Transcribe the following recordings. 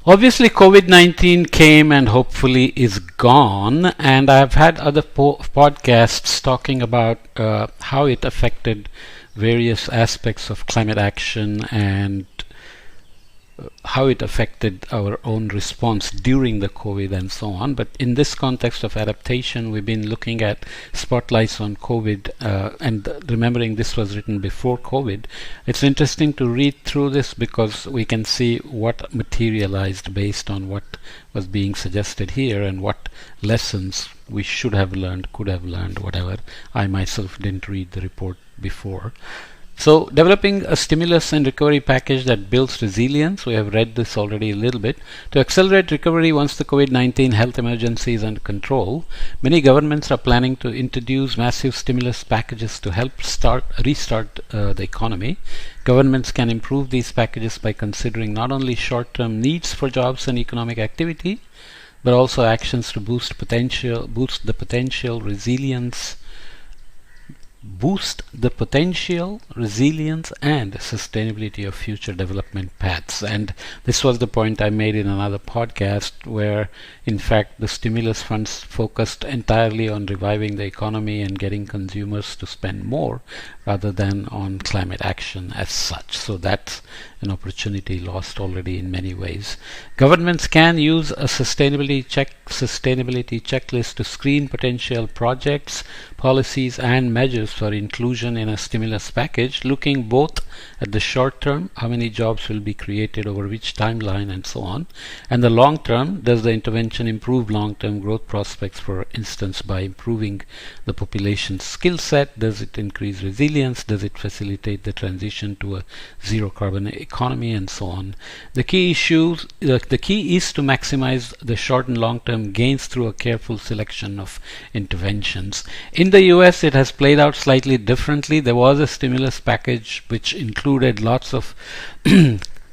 Obviously, COVID-19 came and hopefully is gone, and I've had other podcasts talking about how it affected various aspects of climate action and how it affected our own response during the COVID and so on. But in this context of adaptation, we've been looking at spotlights on COVID and remembering this was written before COVID. It's interesting to read through this because we can see what materialized based on what was being suggested here and what lessons we should have learned, could have learned, whatever. I myself didn't read the report before. So, developing a stimulus and recovery package that builds resilience, we have read this already a little bit, to accelerate recovery once the COVID-19 health emergency is under control. Many governments are planning to introduce massive stimulus packages to help restart the economy. Governments can improve these packages by considering not only short-term needs for jobs and economic activity, but also actions to boost the potential resilience and sustainability of future development paths. And this was the point I made in another podcast where, in fact, the stimulus funds focused entirely on reviving the economy and getting consumers to spend more rather than on climate action as such. So that's an opportunity lost already in many ways. Governments can use a sustainability checklist to screen potential projects, policies and measures for inclusion in a stimulus package, looking both at the short term, how many jobs will be created over which timeline and so on, and the long term, does the intervention improve long-term growth prospects, for instance by improving the population's skill set, does it increase resilience, does it facilitate the transition to a zero carbon economy and so on. The key is to maximize the short and long-term gains through a careful selection of interventions. In the US, it has played out slightly differently. There was a stimulus package which included lots of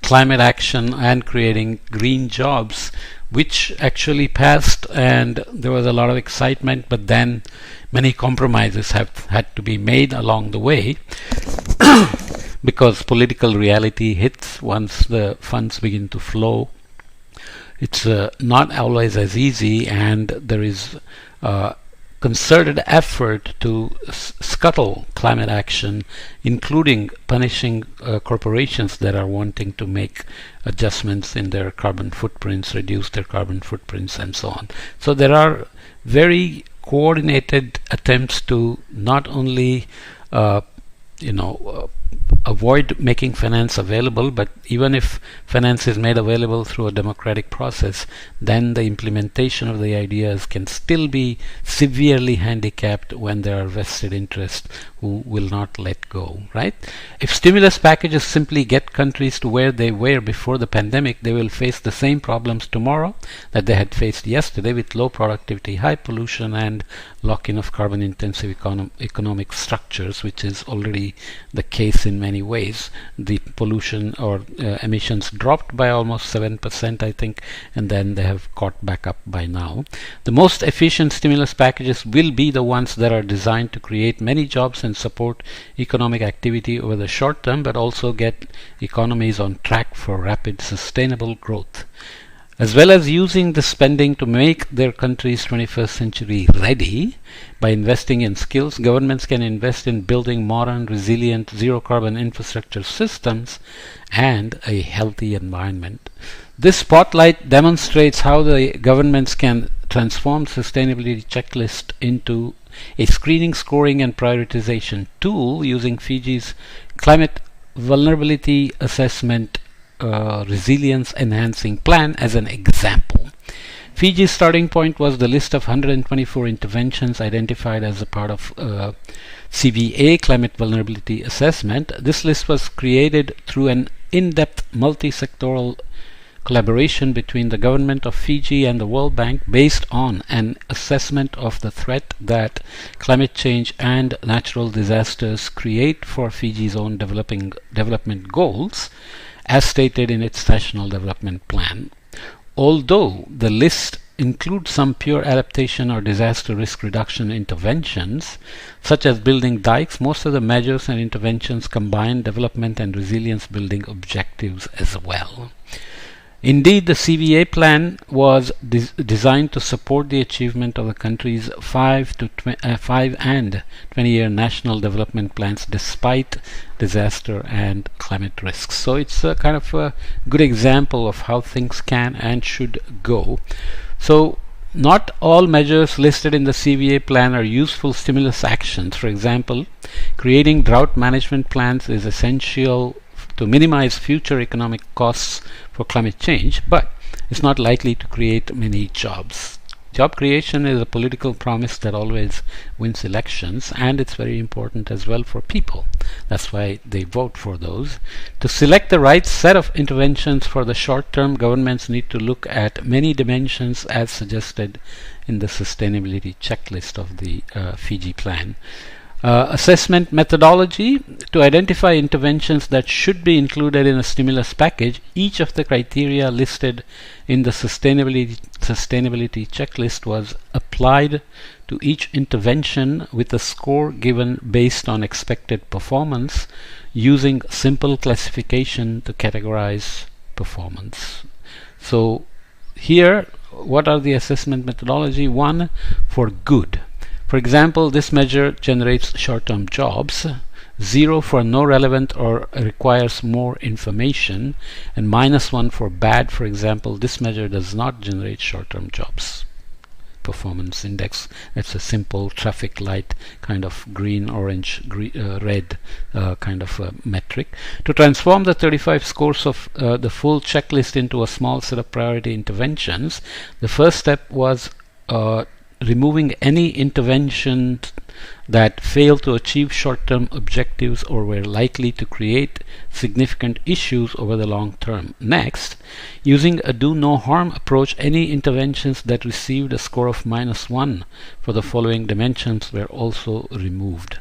climate action and creating green jobs, which actually passed, and there was a lot of excitement, but then many compromises have had to be made along the way because political reality hits once the funds begin to flow. It's not always as easy, and there is concerted effort to scuttle climate action, including punishing corporations that are wanting to make adjustments in their carbon footprints, reduce their carbon footprints and so on. So there are very coordinated attempts to not only avoid making finance available, but even if finance is made available through a democratic process, then the implementation of the ideas can still be severely handicapped when there are vested interests who will not let go, right? If stimulus packages simply get countries to where they were before the pandemic, they will face the same problems tomorrow that they had faced yesterday, with low productivity, high pollution, and lock-in of carbon-intensive economic structures, which is already the case in many ways. The pollution or emissions dropped by almost 7%, I think, and then they have caught back up by now. The most efficient stimulus packages will be the ones that are designed to create many jobs and support economic activity over the short term, but also get economies on track for rapid sustainable growth. As well as using the spending to make their countries 21st century ready by investing in skills, governments can invest in building modern, resilient, zero-carbon infrastructure systems and a healthy environment. This spotlight demonstrates how the governments can transform sustainability checklist into a screening, scoring and prioritization tool using Fiji's climate vulnerability assessment resilience enhancing plan as an example. Fiji's starting point was the list of 124 interventions identified as a part of CVA, climate vulnerability assessment. This list was created through an in-depth multi-sectoral collaboration between the government of Fiji and the World Bank based on an assessment of the threat that climate change and natural disasters create for Fiji's own development goals, as stated in its National Development Plan. Although the list includes some pure adaptation or disaster risk reduction interventions, such as building dikes, most of the measures and interventions combine development and resilience building objectives as well. Indeed, the CVA plan was designed to support the achievement of the country's 5 and 20-year national development plans despite disaster and climate risks. So it's a kind of a good example of how things can and should go. So not all measures listed in the CVA plan are useful stimulus actions. For example, creating drought management plans is essential to minimize future economic costs for climate change, but it's not likely to create many jobs. Job creation is a political promise that always wins elections, and it's very important as well for people. That's why they vote for those. To select the right set of interventions for the short term, governments need to look at many dimensions as suggested in the sustainability checklist of the Fiji plan. Assessment methodology: to identify interventions that should be included in a stimulus package, each of the criteria listed in the sustainability checklist was applied to each intervention with a score given based on expected performance using simple classification to categorize performance. So here, what are the assessment methodology? One, for good. For example, this measure generates short-term jobs. 0 for no relevant or requires more information, and -1 for bad. For example, this measure does not generate short-term jobs. Performance index, that's a simple traffic light kind of green, orange, red kind of metric. To transform the 35 scores of the full checklist into a small set of priority interventions, the first step was removing any interventions that failed to achieve short-term objectives or were likely to create significant issues over the long term. Next, using a do-no-harm approach, any interventions that received a score of -1 for the following dimensions were also removed.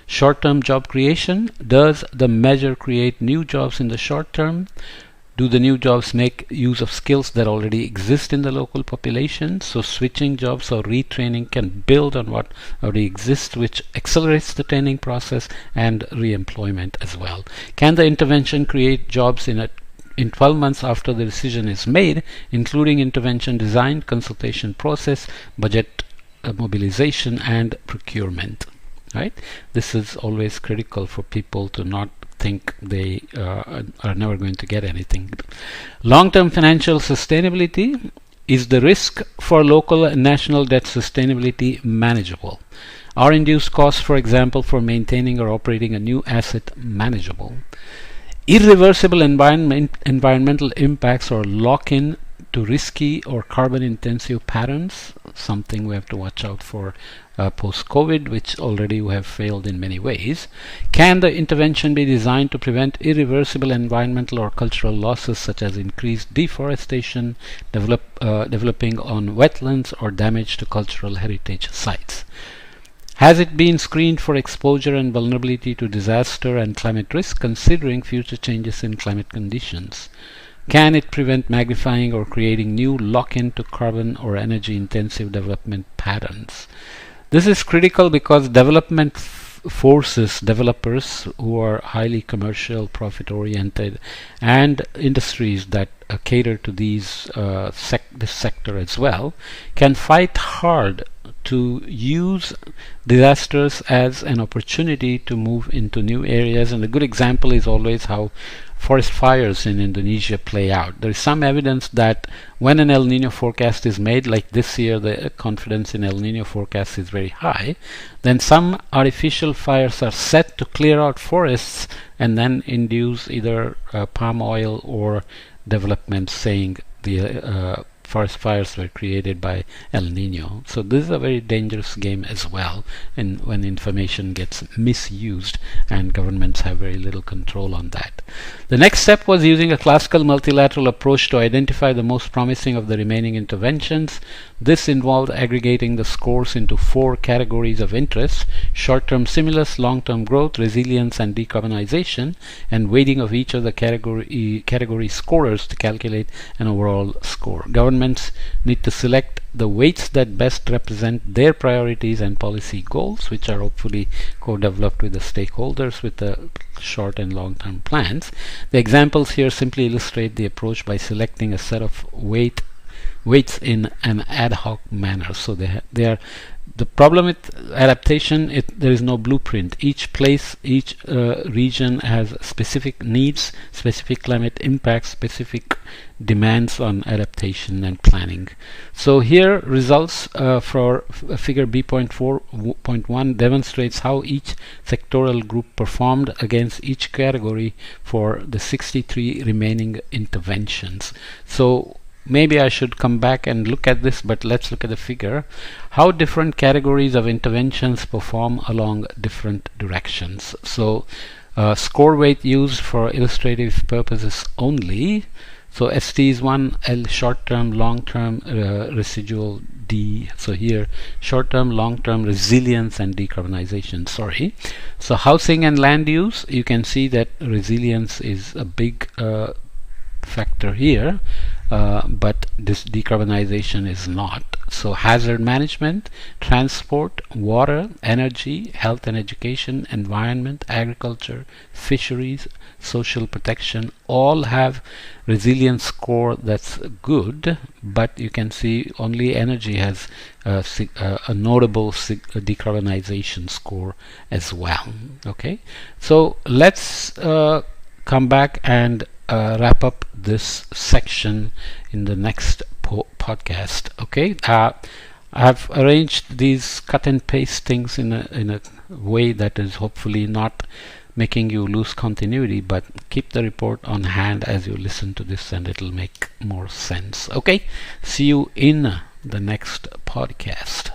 Short-term job creation: does the measure create new jobs in the short term? Do the new jobs make use of skills that already exist in the local population? So switching jobs or retraining can build on what already exists, which accelerates the training process and re-employment as well. Can the intervention create jobs in 12 months after the decision is made, including intervention design, consultation process, budget mobilization, and procurement? Right? This is always critical for people to not think they are never going to get anything. Long-term financial sustainability: is the risk for local and national debt sustainability manageable? Are induced costs, for example, for maintaining or operating a new asset, manageable? Irreversible environmental impacts or lock-in to risky or carbon-intensive patterns, something we have to watch out for post-COVID, which already we have failed in many ways. Can the intervention be designed to prevent irreversible environmental or cultural losses such as increased deforestation, developing on wetlands, or damage to cultural heritage sites? Has it been screened for exposure and vulnerability to disaster and climate risk, considering future changes in climate conditions? Can it prevent magnifying or creating new lock-in to carbon or energy-intensive development patterns? This is critical because development forces developers who are highly commercial, profit-oriented, and industries that cater to this sector as well, can fight hard to use disasters as an opportunity to move into new areas. And a good example is always how forest fires in Indonesia play out. There is some evidence that when an El Nino forecast is made, like this year the confidence in El Nino forecast is very high, then some artificial fires are set to clear out forests and then induce either palm oil or developments saying the forest fires were created by El Nino. So this is a very dangerous game as well, and when information gets misused and governments have very little control on that. The next step was using a classical multilateral approach to identify the most promising of the remaining interventions. This involved aggregating the scores into 4 categories of interest: short-term stimulus, long-term growth, resilience, and decarbonization, and weighting of each of the category scorers to calculate an overall score. Governments need to select the weights that best represent their priorities and policy goals, which are hopefully co-developed with the stakeholders with the short and long-term plans. The examples here simply illustrate the approach by selecting a set of weights in an ad hoc manner. So they are the problem with adaptation, there is no blueprint. Each place, each region has specific needs, specific climate impacts, specific demands on adaptation and planning. So here results for figure B.4.1 demonstrates how each sectoral group performed against each category for the 63 remaining interventions. So maybe I should come back and look at this, but let's look at the figure. How different categories of interventions perform along different directions. So score weight used for illustrative purposes only. So ST is 1, L short-term, long-term, residual D. So here short-term, long-term, resilience and decarbonization. Sorry. So housing and land use, you can see that resilience is a big factor here, but this decarbonization is not. So hazard management, transport, water, energy, health and education, environment, agriculture, fisheries, social protection all have resilience score that's good, but you can see only energy has a notable decarbonization score as well. Okay, so let's come back and wrap up this section in the next podcast. Okay, I've arranged these cut and paste things in a way that is hopefully not making you lose continuity, but keep the report on hand as you listen to this and it'll make more sense. Okay, see you in the next podcast.